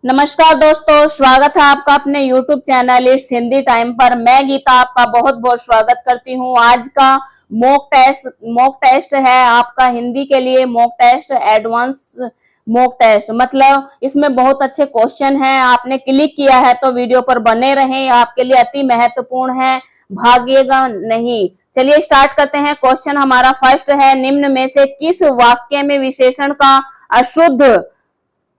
नमस्कार दोस्तों, स्वागत है आपका अपने YouTube channel it's Hindi time पर। मैं गीता आपका बहुत बहुत स्वागत करती हूँ। आज का मॉक टेस्ट है आपका हिंदी के लिए। Mock test advance mock test, मतलब इसमें बहुत अच्छे क्वेश्चन हैं। आपने क्लिक किया है तो वीडियो पर बने रहें, आपके लिए अति महत्वपूर्ण है, भागिएगा नहीं। चलिए स्टार्ट करते हैं। क्वेश्चन हमारा फर्स्ट है, निम्न में से किस वाक्य में विशेषण का अशुद्ध,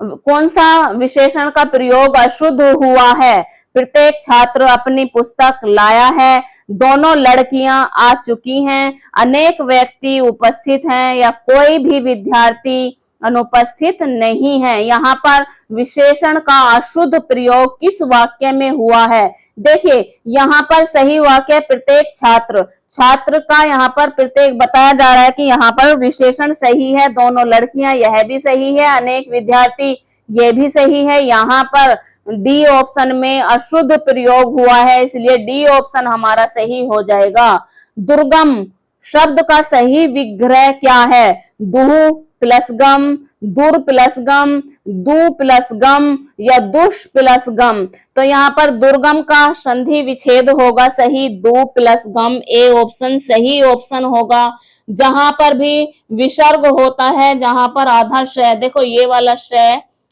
कौन सा विशेषण का प्रयोग अशुद्ध हुआ है? प्रत्येक छात्र अपनी पुस्तक लाया है, दोनों लड़कियां आ चुकी हैं, अनेक व्यक्ति उपस्थित हैं, या कोई भी विद्यार्थी अनुपस्थित नहीं है। यहाँ पर विशेषण का अशुद्ध प्रयोग किस वाक्य में हुआ है? देखिए यहाँ पर सही वाक्य प्रत्येक छात्र, छात्र का यहाँ पर प्रत्येक बताया जा रहा है कि यहाँ पर विशेषण सही है। दोनों लड़कियां, यह भी सही है। अनेक विद्यार्थी, ये भी सही है। यहाँ पर डी ऑप्शन में अशुद्ध प्रयोग हुआ है, इसलिए डी ऑप्शन हमारा सही हो जाएगा। दुर्गम शब्द का सही विग्रह क्या है? दुह प्लस गम, दुर प्लस गम, दु प्लस गम, या दुष प्लस गम। तो यहाँ पर दुर्गम का संधि विच्छेद होगा सही, दु प्लस गम। ए ऑप्शन सही ऑप्शन होगा। जहां पर भी विसर्ग होता है, जहां पर आधा श, देखो ये वाला श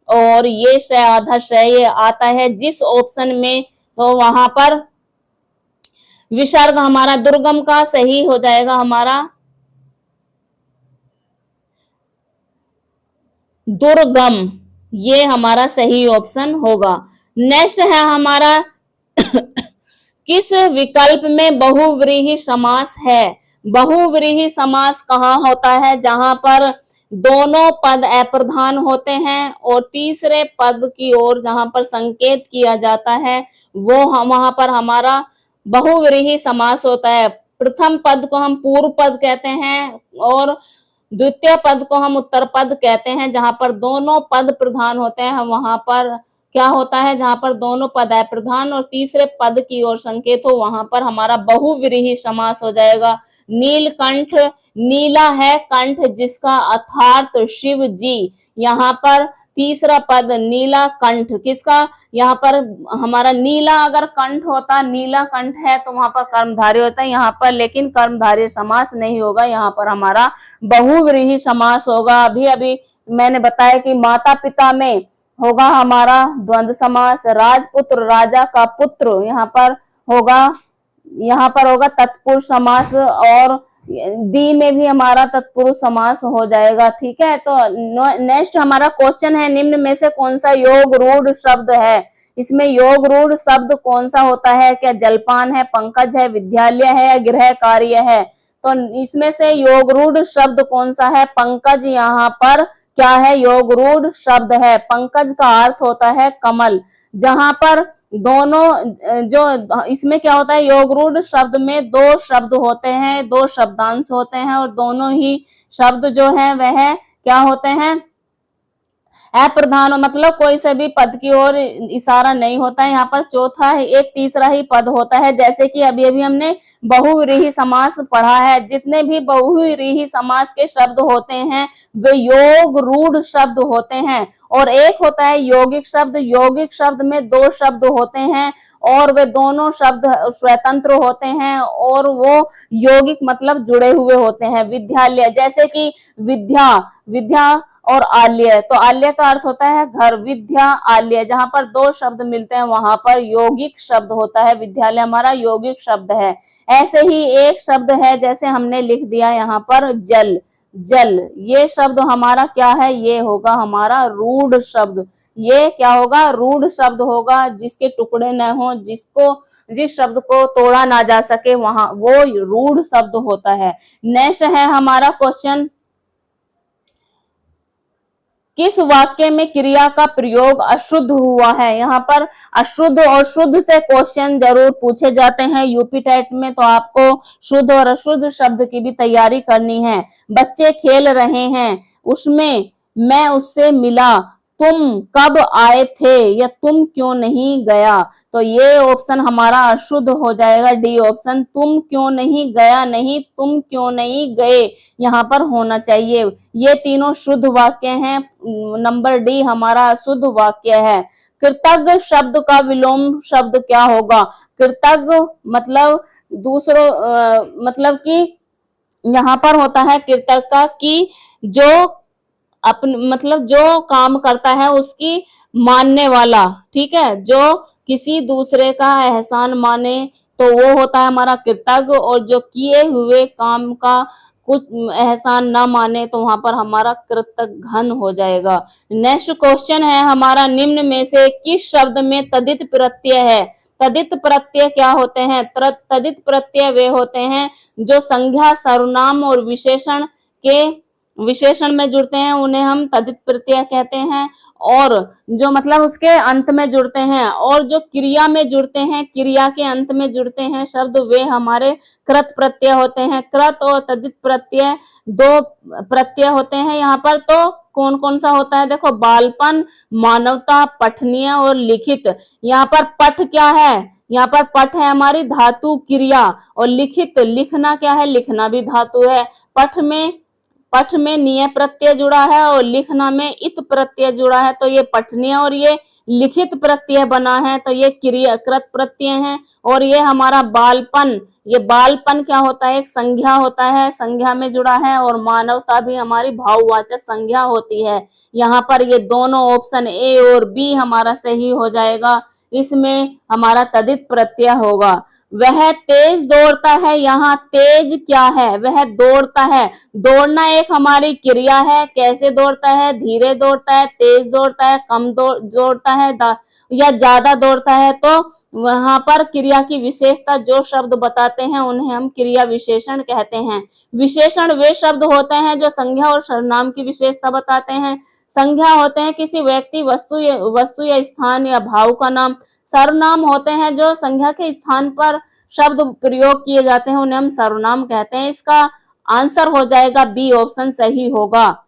और ये श आधा श ये आता है जिस ऑप्शन में, तो वहां पर विसर्ग हमारा दुर्गम का सही हो जाएगा हमारा दुर्गम, ये हमारा सही ऑप्शन होगा। नेक्स्ट है हमारा किस विकल्प में बहुव्रीहि समास है? बहुव्रीहि समास कहाँ होता है? जहां पर दोनों पद अप्रधान होते हैं और तीसरे पद की ओर जहां पर संकेत किया जाता है, वो वहां पर हमारा बहुव्रीहि समास होता है। प्रथम पद को हम पूर्व पद कहते हैं और द्वितीय पद को हम उत्तर पद कहते हैं। जहां पर दोनों पद प्रधान होते हैं वहां पर क्या होता है? जहां पर दोनों पद है प्रधान और तीसरे पद की ओर संकेत हो, वहां पर हमारा बहुव्रीहि समास हो जाएगा। नीलकंठ, नीला है कंठ जिसका अर्थात शिव जी। यहाँ पर तीसरा पद नीला कंठ किसका? यहाँ पर हमारा नीला अगर कंठ होता, नीला कंठ है तो वहां पर कर्मधारय होता है, यहाँ पर लेकिन कर्मधारय समास नहीं होगा, यहाँ पर हमारा बहुव्रीहि समास होगा। अभी अभी मैंने बताया कि माता पिता में होगा हमारा द्वंद्व समास, राजपुत्र राजा का पुत्र यहाँ पर होगा तत्पुरुष समास, और दी में भी हमारा तत्पुरुष समास हो जाएगा। ठीक है, तो नेक्स्ट हमारा क्वेश्चन है, निम्न में से कौन सा योग रूढ़ शब्द है? इसमें योग रूढ़ शब्द कौन सा होता है? क्या जलपान है, पंकज है, विद्यालय है, या गृह कार्य है? तो इसमें से योग रूढ़ शब्द कौन सा है? पंकज यहाँ पर क्या है? योग रूढ़ शब्द है। पंकज का अर्थ होता है कमल। जहां पर दोनों जो इसमें क्या होता है, योग रूढ़ शब्द में दो शब्द होते हैं, दो शब्दांश होते हैं, और दोनों ही शब्द जो है वह क्या होते हैं? अप्रधान, मतलब कोई से भी पद की ओर इशारा नहीं होता है। यहाँ पर चौथा है, एक तीसरा ही पद होता है। जैसे कि अभी अभी हमने बहुव्रीहि समास पढ़ा है। जितने भी बहुव्रीहि समास के शब्द होते हैं वे योग रूढ़ शब्द होते हैं। और एक होता है यौगिक शब्द। यौगिक शब्द में दो शब्द होते हैं और वे दोनों शब्द स्वतंत्र होते हैं और वो यौगिक मतलब जुड़े हुए होते हैं। विद्यालय, जैसे कि विद्या, विद्या और आल्य, तो आल्य का अर्थ होता है घर, विद्या आल्य, जहां पर दो शब्द मिलते हैं वहां पर यौगिक शब्द होता है। विद्यालय हमारा यौगिक शब्द है। ऐसे ही एक शब्द है, जैसे हमने लिख दिया यहाँ पर जल, जल, ये शब्द हमारा क्या है? ये होगा हमारा रूढ़ शब्द। ये क्या होगा? रूढ़ शब्द होगा, जिसके टुकड़े न हो, जिस शब्द को तोड़ा ना जा सके, वहां वो रूढ़ शब्द होता है। नेक्स्ट है हमारा क्वेश्चन, किस वाक्य में क्रिया का प्रयोग अशुद्ध हुआ है? यहाँ पर अशुद्ध और शुद्ध से क्वेश्चन जरूर पूछे जाते हैं यूपी टेट में, तो आपको शुद्ध और अशुद्ध शब्द की भी तैयारी करनी है। बच्चे खेल रहे हैं, उसमें मैं उससे मिला, तुम कब आए थे या तुम क्यों नहीं गया, तो ये ऑप्शन हमारा अशुद्ध हो जाएगा, डी ऑप्शन, तुम क्यों नहीं गया नहीं तुम क्यों नहीं गए यहाँ पर होना चाहिए। ये तीनों शुद्ध वाक्य हैं, नंबर डी हमारा अशुद्ध वाक्य है। कृतज्ञ शब्द का विलोम शब्द क्या होगा? कृतज्ञ मतलब दूसरों मतलब कि यहाँ पर होता है कृतज्ञ का कि जो अपन मतलब जो काम करता है उसकी मानने वाला, ठीक है, जो किसी दूसरे का एहसान माने तो वो होता है हमारा कृतज्ञ, और जो किए हुए काम का कुछ एहसान ना माने तो वहां पर हमारा कृतघ्न हो जाएगा। नेक्स्ट क्वेश्चन है हमारा, निम्न में से किस शब्द में तदित प्रत्यय है? तदित प्रत्यय क्या होते हैं? तदित प्रत्यय वे होते हैं जो संज्ञा, सर्वनाम और विशेषण में जुड़ते हैं, उन्हें हम तदित प्रत्यय कहते हैं। और जो मतलब उसके अंत में जुड़ते हैं, और जो क्रिया में जुड़ते हैं, क्रिया के अंत में जुड़ते हैं शब्द, वे हमारे कृत प्रत्यय होते हैं। कृत और तदित प्रत्यय दो प्रत्यय होते हैं यहाँ पर, तो कौन कौन सा होता है? देखो, बालपन, मानवता, पठनीय और लिखित। यहाँ पर पठ क्या है? यहाँ पर पठ है हमारी धातु क्रिया, और लिखित लिखना क्या है? लिखना भी धातु है। पठ में निय प्रत्यय जुड़ा है और लिखना में इत प्रत्यय जुड़ा है, तो ये पठनीय और ये लिखित प्रत्यय बना है, तो ये क्रिया कृत प्रत्यय है। और ये हमारा बालपन, ये बालपन क्या होता है? एक संज्ञा होता है, संज्ञा में जुड़ा है, और मानवता भी हमारी भाववाचक संज्ञा होती है। यहाँ पर ये दोनों ऑप्शन ए और बी हमारा सही हो जाएगा, इसमें हमारा तदित प्रत्यय होगा। वह तेज दौड़ता है, यहाँ तेज क्या है? वह दौड़ता है। दौड़ना एक हमारी क्रिया है। कैसे दौड़ता है? धीरे दौड़ता है, तेज दौड़ता है, कम दौड़ता है या ज्यादा दौड़ता है। तो वहां पर क्रिया की विशेषता जो शब्द बताते हैं उन्हें हम क्रिया विशेषण कहते हैं। विशेषण वे शब्द होते हैं जो संज्ञा और सर्वनाम की विशेषता बताते हैं। संज्ञा होते हैं किसी व्यक्ति, वस्तु या स्थान या भाव का नाम। सर्वनाम होते हैं जो संज्ञा के स्थान पर शब्द प्रयोग किए जाते हैं, उन्हें हम सर्वनाम कहते हैं। इसका आंसर हो जाएगा बी ऑप्शन सही होगा।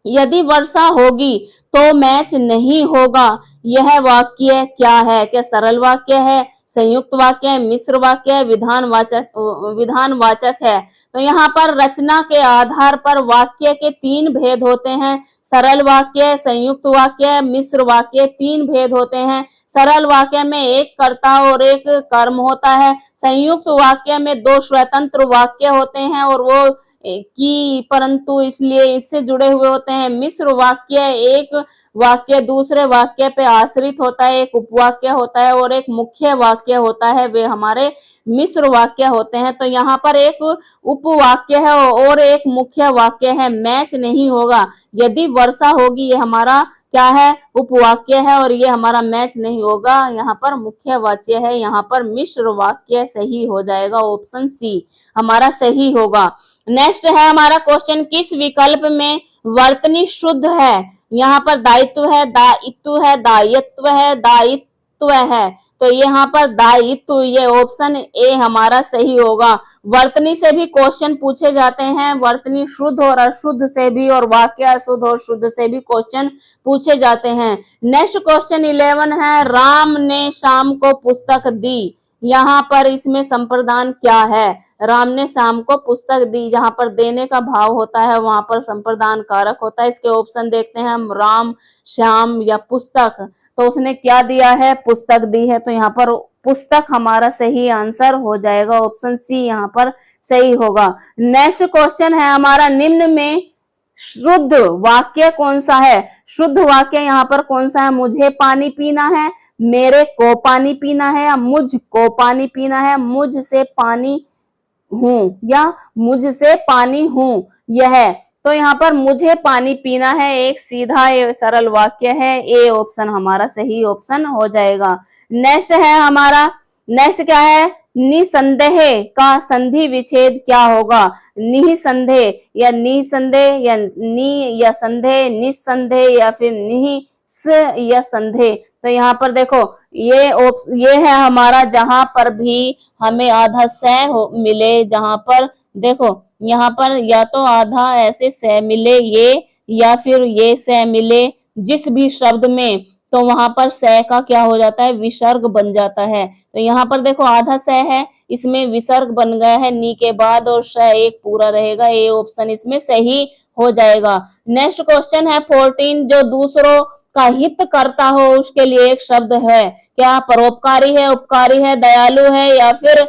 यदि वर्षा होगी तो मैच नहीं होगा, यह वाक्य क्या है? क्या सरल वाक्य है, संयुक्त वाक्य है, मिश्र वाक्य है, विधानवाचक है? तो यहाँ पर रचना के आधार पर वाक्य के तीन भेद होते हैं, सरल वाक्य, संयुक्त वाक्य, मिश्र वाक्य, तीन भेद होते हैं। सरल वाक्य में एक कर्ता और एक कर्म होता है। संयुक्त वाक्य में दो स्वतंत्र वाक्य होते हैं और वो की परंतु इसलिए इससे जुड़े हुए होते हैं। मिश्र वाक्य एक वाक्य दूसरे वाक्य पे आश्रित होता है, एक उपवाक्य होता है और एक मुख्य वाक्य होता है, वे हमारे मिश्र वाक्य होते हैं। तो यहाँ पर एक उपवाक्य है और एक मुख्य वाक्य है। मैच नहीं होगा, यदि वर्षा होगी, ये हमारा क्या है? उपवाक्य है, और ये हमारा मैच नहीं होगा, यहाँ पर मुख्य वाच्य है। यहाँ पर मिश्र वाक्य सही हो जाएगा, ऑप्शन सी हमारा सही होगा। नेक्स्ट है हमारा क्वेश्चन, किस विकल्प में वर्तनी शुद्ध है? यहाँ पर दायित्व है, दायित्व है, दायित्व है, दायित्व है, तो यहाँ पर दायित्व, ये ऑप्शन ए हमारा सही होगा। वर्तनी से भी क्वेश्चन पूछे जाते हैं, वर्तनी शुद्ध और अशुद्ध से भी, और वाक्य अशुद्ध और शुद्ध से भी क्वेश्चन पूछे जाते हैं। नेक्स्ट क्वेश्चन 11 है, राम ने शाम को पुस्तक दी, यहाँ पर इसमें संप्रदान क्या है? राम ने शाम को पुस्तक दी, जहां पर देने का भाव होता है वहां पर संप्रदान कारक होता है। इसके ऑप्शन देखते हैं हम, राम, श्याम या पुस्तक। तो उसने क्या दिया है? पुस्तक दी है, तो यहाँ पर पुस्तक हमारा सही आंसर हो जाएगा, ऑप्शन सी यहाँ पर सही होगा। नेक्स्ट क्वेश्चन है हमारा, निम्न में शुद्ध वाक्य कौन सा है? शुद्ध वाक्य यहाँ पर कौन सा है? मुझे पानी पीना है, मेरे को पानी पीना है, या मुझको पानी पीना है, मुझसे पानी हूं, या मुझसे पानी हूं, यह। तो यहाँ पर मुझे पानी पीना है एक सीधा सरल वाक्य है, ए ऑप्शन हमारा सही ऑप्शन हो जाएगा। नेक्स्ट है हमारा, नेक्स्ट क्या है? निसंदेह का संधि विच्छेद क्या होगा? निसंदेह या निसंदेह या नि या संदेह, निसंदेह या फिर निहि या संदेह। तो यहाँ पर देखो, ये है हमारा, जहां पर भी हमें आधा स मिले, जहां पर देखो यहाँ पर या तो आधा ऐसे स मिले, ये या फिर ये से मिले जिस भी शब्द में, तो वहां पर से का क्या हो जाता है, विसर्ग बन जाता है। तो यहाँ पर देखो आधा से है, इसमें विसर्ग बन गया है नी के बाद और श एक पूरा रहेगा। ए ऑप्शन इसमें सही हो जाएगा। नेक्स्ट क्वेश्चन है 14, जो दूसरों का हित करता हो उसके लिए एक शब्द है। क्या परोपकारी है, उपकारी है, दयालु है या फिर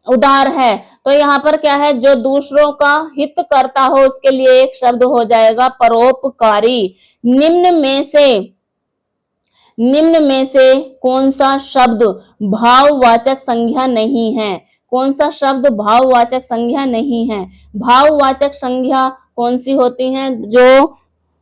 उदार है? तो यहाँ पर क्या है, जो दूसरों का हित करता हो उसके लिए एक शब्द हो जाएगा परोपकारी। निम्न में से कौन सा शब्द भाववाचक संज्ञा नहीं है? कौन सा शब्द भाववाचक संज्ञा नहीं है? भाववाचक संज्ञा कौन सी होती हैं? जो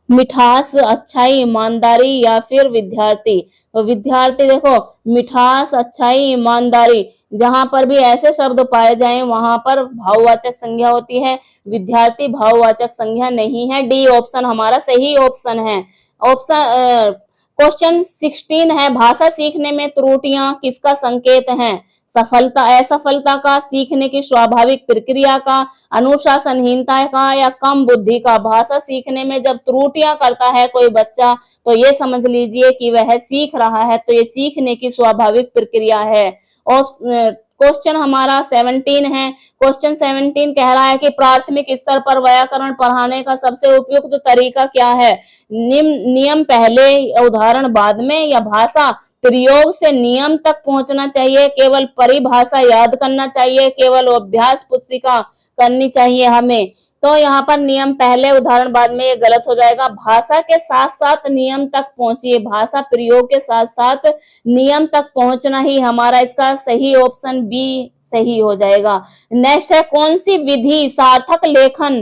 मिठास, अच्छाई, ईमानदारी या फिर विद्यार्थी। तो विद्यार्थी देखो, मिठास, अच्छाई, ईमानदारी, जहां पर भी ऐसे शब्द पाए जाएं वहां पर भाववाचक संज्ञा होती है। विद्यार्थी भाववाचक संज्ञा नहीं है। डी ऑप्शन हमारा सही ऑप्शन है। ऑप्शन क्वेश्चन 16 है, भाषा सीखने में त्रुटियां किसका संकेत हैं? सफलता, असफलता का, सीखने की स्वाभाविक प्रक्रिया का, अनुशासनहीनता का या कम बुद्धि का? भाषा सीखने में जब त्रुटियां करता है कोई बच्चा तो ये समझ लीजिए कि वह सीख रहा है, तो ये सीखने की स्वाभाविक प्रक्रिया है। क्वेश्चन हमारा 17 है। क्वेश्चन 17 कह रहा है कि प्राथमिक स्तर पर व्याकरण पढ़ाने का सबसे उपयुक्त तरीका क्या है? नियम पहले, उदाहरण बाद में, या भाषा प्रयोग से नियम तक पहुंचना चाहिए, केवल परिभाषा याद करना चाहिए, केवल अभ्यास पुस्तिका करनी चाहिए हमें? तो यहाँ पर नियम पहले उदाहरण बाद में ये गलत हो जाएगा। भाषा के साथ साथ नियम तक पहुंचिए, भाषा प्रयोग के साथ साथ नियम तक पहुंचना ही हमारा इसका सही ऑप्शन बी सही हो जाएगा। नेक्स्ट है, कौन सी विधि सार्थक लेखन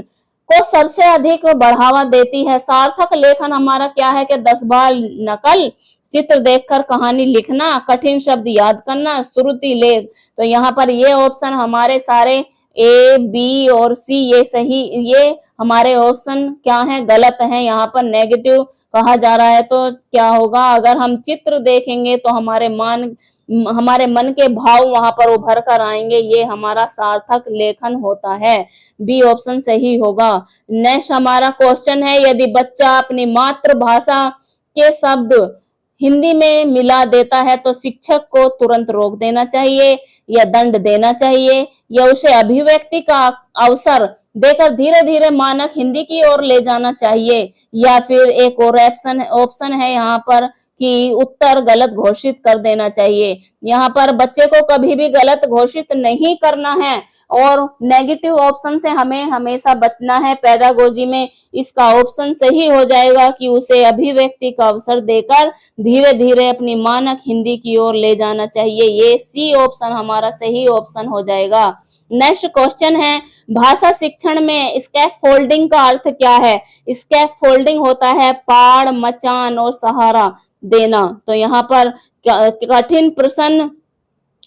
को सबसे अधिक बढ़ावा देती है? सार्थक लेखन हमारा क्या है कि 10 बार नकल, चित्र देखकर कहानी लिखना, कठिन शब्द याद करना, श्रुति लेख। तो यहाँ पर ये ऑप्शन हमारे सारे ए, बी और सी ये सही, ये हमारे ऑप्शन क्या है, गलत है। यहाँ पर नेगेटिव कहा जा रहा है। तो क्या होगा, अगर हम चित्र देखेंगे तो हमारे मन के भाव वहां पर उभर कर आएंगे, ये हमारा सार्थक लेखन होता है। बी ऑप्शन सही होगा। नेक्स्ट हमारा क्वेश्चन है, यदि बच्चा अपनी मातृभाषा के शब्द हिंदी में मिला देता है तो शिक्षक को तुरंत रोक देना चाहिए या दंड देना चाहिए, या उसे अभिव्यक्ति का अवसर देकर धीरे धीरे मानक हिंदी की ओर ले जाना चाहिए, या फिर एक और ऑप्शन है यहाँ पर कि उत्तर गलत घोषित कर देना चाहिए। यहाँ पर बच्चे को कभी भी गलत घोषित नहीं करना है और नेगेटिव ऑप्शन से हमें हमेशा बचना है पेडागोजी में। इसका ऑप्शन सही हो जाएगा कि उसे अभिव्यक्ति का अवसर देकर धीरे धीरे अपनी मानक हिंदी की ओर ले जाना चाहिए। ये सी ऑप्शन हमारा सही ऑप्शन हो जाएगा। नेक्स्ट क्वेश्चन है, भाषा शिक्षण में स्कैफोल्डिंग का अर्थ क्या है? स्कैफोल्डिंग होता है पाड़, मचान और सहारा देना। तो यहाँ पर कठिन प्रश्न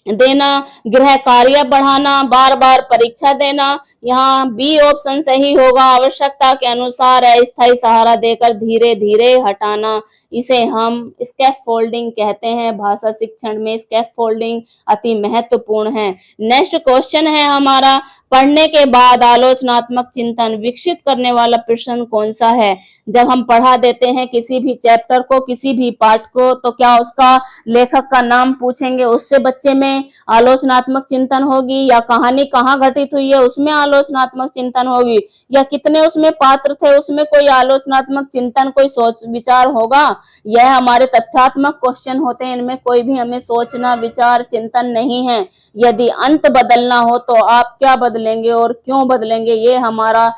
देना, गृह कार्य बढ़ाना, बार बार परीक्षा देना। यहाँ बी ऑप्शन सही होगा, आवश्यकता के अनुसार अस्थायी सहारा देकर धीरे धीरे हटाना। इसे हम स्कैफोल्डिंग कहते हैं। भाषा शिक्षण में स्कैफोल्डिंग अति महत्वपूर्ण है। नेक्स्ट क्वेश्चन है हमारा, पढ़ने के बाद आलोचनात्मक चिंतन विकसित करने वाला प्रश्न कौन सा है? जब हम पढ़ा देते हैं किसी भी चैप्टर को, किसी भी पाठ को, तो क्या उसका लेखक का नाम पूछेंगे, उससे बच्चे में आलोचनात्मक चिंतन होगी, या कहानी कहाँ घटित हुई है उसमें आलोचनात्मक चिंतन होगी, या कितने उसमें पात्र थे उसमें कोई आलोचनात्मक चिंतन, कोई सोच विचार होगा? यह हमारे तथ्यात्मक क्वेश्चन होते हैं, इनमें कोई भी हमें सोचना, विचार, चिंतन नहीं है। यदि अंत बदलना हो तो आप क्या बदलेंगे और क्यों बदलेंगे, ये हमारा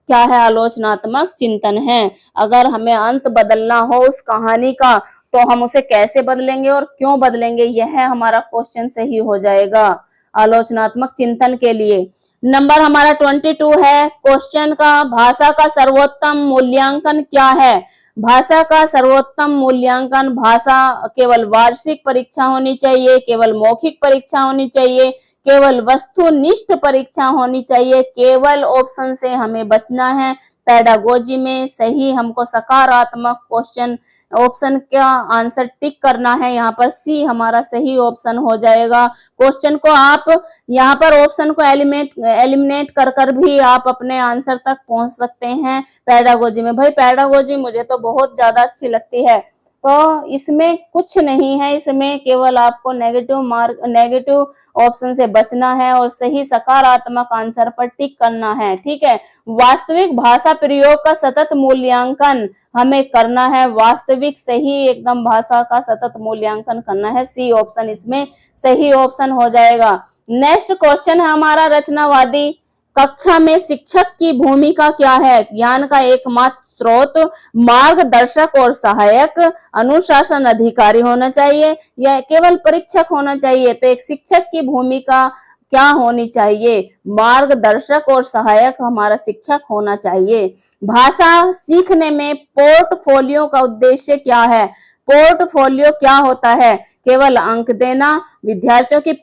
क्या है, आलोचनात्मक चिंतन है। अगर हमें अंत बदलना हो उस कहानी का तो हम उसे कैसे बदलेंगे और क्यों बदलेंगे, यह हमारा क्वेश्चन सही हो जाएगा आलोचनात्मक चिंतन के लिए। नंबर हमारा 22 है क्वेश्चन का, भाषा का सर्वोत्तम मूल्यांकन क्या है? भाषा का सर्वोत्तम मूल्यांकन, भाषा केवल वार्षिक परीक्षा होनी चाहिए, केवल मौखिक परीक्षा होनी चाहिए, केवल वस्तुनिष्ठ परीक्षा होनी चाहिए, केवल ऑप्शन से हमें बचना है। पेडागोजी में सही हमको सकारात्मक क्वेश्चन ऑप्शन का आंसर टिक करना है, यहाँ पर सी हमारा सही ऑप्शन हो जाएगा। क्वेश्चन को आप यहाँ पर ऑप्शन को एलिमिनेट कर कर भी आप अपने आंसर तक पहुंच सकते हैं पेडागोजी में। भाई पेडागोजी मुझे तो बहुत ज्यादा अच्छी लगती है, तो इसमें कुछ नहीं है, इसमें केवल आपको नेगेटिव ऑप्शन से बचना है और सही सकारात्मक आंसर पर टिक करना है। ठीक है, वास्तविक भाषा प्रयोग का सतत मूल्यांकन हमें करना है, वास्तविक सही एकदम भाषा का सतत मूल्यांकन करना है, सी ऑप्शन इसमें सही ऑप्शन हो जाएगा। नेक्स्ट क्वेश्चन है हमारा, रचनावादी कक्षा में शिक्षक की भूमिका क्या है? ज्ञान का एकमात्र स्रोत, मार्गदर्शक और सहायक, अनुशासन अधिकारी होना चाहिए या केवल परीक्षक होना चाहिए? तो एक शिक्षक की भूमिका क्या होनी चाहिए? मार्गदर्शक और सहायक हमारा शिक्षक होना चाहिए। भाषा सीखने में पोर्टफोलियो का उद्देश्य क्या है? पोर्टफोलियो क्या होता है? केवल अंक देना, विद्यार्थियों की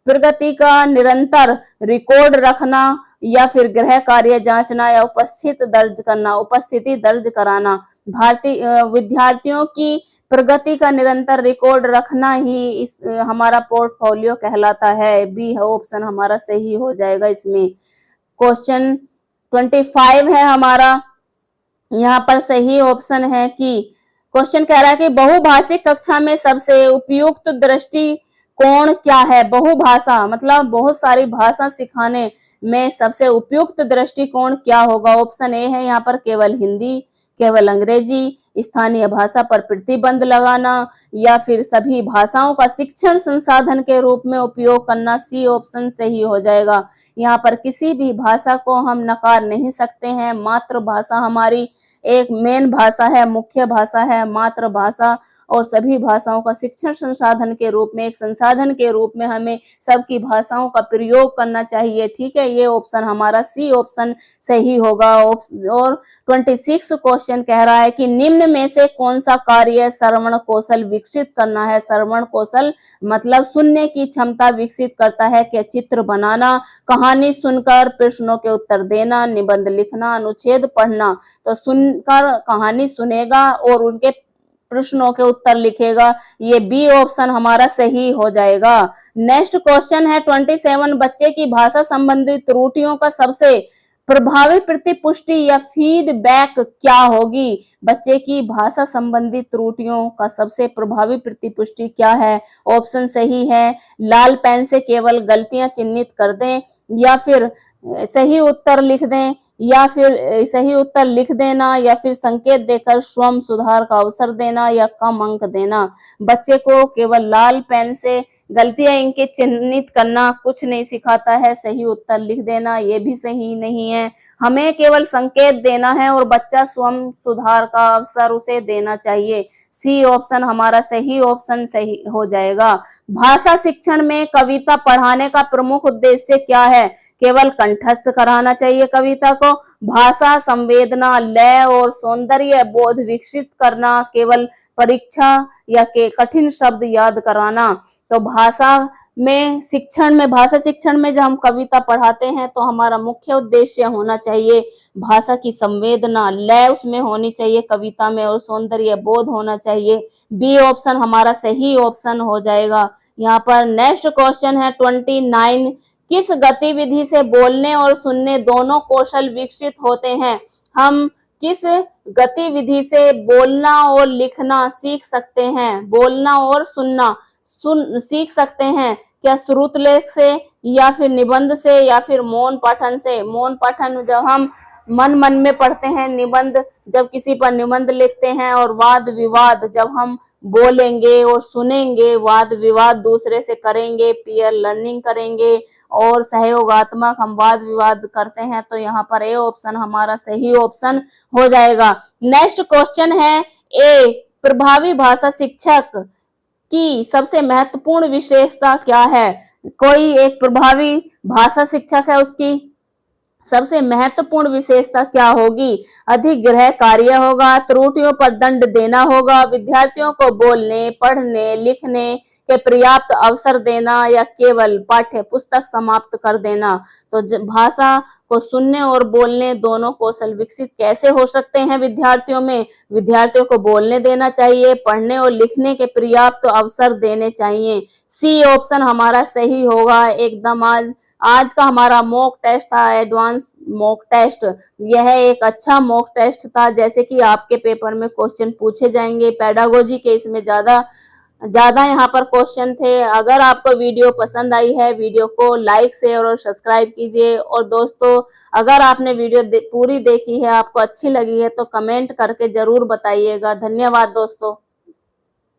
प्रगति का निरंतर रिकॉर्ड रखना, या फिर गृह कार्य जांचना, या उपस्थिति दर्ज कराना। विद्यार्थियों की प्रगति का निरंतर रिकॉर्ड रखना ही हमारा पोर्टफोलियो कहलाता है। बी ऑप्शन हमारा सही हो जाएगा इसमें। क्वेश्चन 25 है हमारा, यहाँ पर सही ऑप्शन है कि क्वेश्चन कह रहा है कि बहुभाषिक कक्षा में सबसे उपयुक्त दृष्टिकोण क्या है? बहुभाषा मतलब बहुत सारी भाषा सिखाने में सबसे उपयुक्त दृष्टिकोण क्या होगा? ऑप्शन ए है यहाँ पर केवल हिंदी, केवल अंग्रेजी, स्थानीय भाषा पर प्रतिबंध लगाना, या फिर सभी भाषाओं का शिक्षण संसाधन के रूप में उपयोग करना। सी ऑप्शन सही हो जाएगा। यहाँ पर किसी भी भाषा को हम नकार नहीं सकते हैं। मातृभाषा हमारी एक मेन भाषा है, मुख्य भाषा है मातृभाषा, और सभी भाषाओं का शिक्षण संसाधन के रूप में, एक संसाधन के रूप में हमें सबकी भाषाओं का प्रयोग करना चाहिए। ठीक है, ये ऑप्शन हमारा सी ऑप्शन सही होगा। और 26 क्वेश्चन कह रहा है कि निम्न में से कौन सा कार्य श्रवण कौशल विकसित करना है? श्रवण कौशल मतलब सुनने की क्षमता विकसित करता है। क्या चित्र बनाना, कहानी सुनकर प्रश्नों के उत्तर देना, निबंध लिखना, अनुच्छेद पढ़ना? तो सुनकर कहानी सुनेगा और उनके प्रश्नों के उत्तर लिखेगा, ये बी ऑप्शन हमारा सही हो जाएगा। नेक्स्ट क्वेश्चन है 27, बच्चे की भाषा संबंधी त्रुटियों का सबसे प्रभावी प्रतिपुष्टि या फीडबैक क्या होगी? बच्चे की भाषा संबंधी त्रुटियों का सबसे प्रभावी प्रतिपुष्टि क्या है? ऑप्शन सही है, लाल पेन से केवल गलतियां चिन्हित कर दें, या फिर सही उत्तर लिख दें, या फिर सही उत्तर लिख देना, या फिर संकेत देकर स्वयं सुधार का अवसर देना, या कम अंक देना। बच्चे को केवल लाल पेन से गलतियां इनके चिन्हित करना कुछ नहीं सिखाता है, सही उत्तर लिख देना ये भी सही नहीं है। हमें केवल संकेत देना है और बच्चा स्वयं सुधार का अवसर उसे देना चाहिए। सी ऑप्शन हमारा सही ऑप्शन सही हो जाएगा। भाषा शिक्षण में कविता पढ़ाने का प्रमुख उद्देश्य क्या है? केवल कंठस्थ कराना चाहिए कविता को, भाषा संवेदना, लय और सौंदर्य बोध विकसित करना, केवल परीक्षा या के कठिन शब्द याद कराना। तो भाषा शिक्षण में जब हम कविता पढ़ाते हैं तो हमारा मुख्य उद्देश्य होना चाहिए भाषा की संवेदना, लय उसमें होनी चाहिए कविता में, और सौंदर्य बोध होना चाहिए। बी ऑप्शन हमारा सही ऑप्शन हो जाएगा। यहाँ पर नेक्स्ट क्वेश्चन है 29, किस गतिविधि से बोलने और सुनने दोनों कौशल विकसित होते हैं? हम किस गतिविधि से बोलना और लिखना सीख सकते हैं? बोलना और सुनना सीख सकते हैं क्या? श्रुतलेख से, या फिर निबंध से, या फिर मौन पठन से? मौन पठन जब हम मन में पढ़ते हैं, निबंध जब किसी पर निबंध लिखते हैं, और वाद विवाद जब हम बोलेंगे और सुनेंगे, वाद विवाद दूसरे से करेंगे, पीयर लर्निंग करेंगे और सहयोगात्मक हम वाद विवाद करते हैं, तो यहाँ पर ए ऑप्शन हमारा सही ऑप्शन हो जाएगा। नेक्स्ट क्वेश्चन है ए, प्रभावी भाषा शिक्षक की सबसे महत्वपूर्ण विशेषता क्या है? कोई एक प्रभावी भाषा शिक्षक है उसकी सबसे महत्वपूर्ण विशेषता क्या होगी? अधिक गृह कार्य होगा, त्रुटियों पर दंड देना होगा, विद्यार्थियों को बोलने, पढ़ने, लिखने के पर्याप्त अवसर देना या केवल पाठ्य पुस्तक समाप्त कर देना। तो भाषा को सुनने और बोलने दोनों कौशल विकसित कैसे हो सकते हैं विद्यार्थियों में? विद्यार्थियों को बोलने देना चाहिए, पढ़ने और लिखने के पर्याप्त अवसर देने चाहिए। सी ऑप्शन हमारा सही होगा एकदम। आज का हमारा मॉक टेस्ट था, एडवांस मॉक टेस्ट। यह एक अच्छा मॉक टेस्ट था, जैसे कि आपके पेपर में क्वेश्चन पूछे जाएंगे पेडागोजी के, इसमें ज्यादा ज्यादा यहाँ पर क्वेश्चन थे। अगर आपको वीडियो पसंद आई है, वीडियो को लाइक शेयर और सब्सक्राइब कीजिए। और दोस्तों, अगर आपने वीडियो पूरी देखी है, आपको अच्छी लगी है, तो कमेंट करके जरूर बताइएगा। धन्यवाद दोस्तों।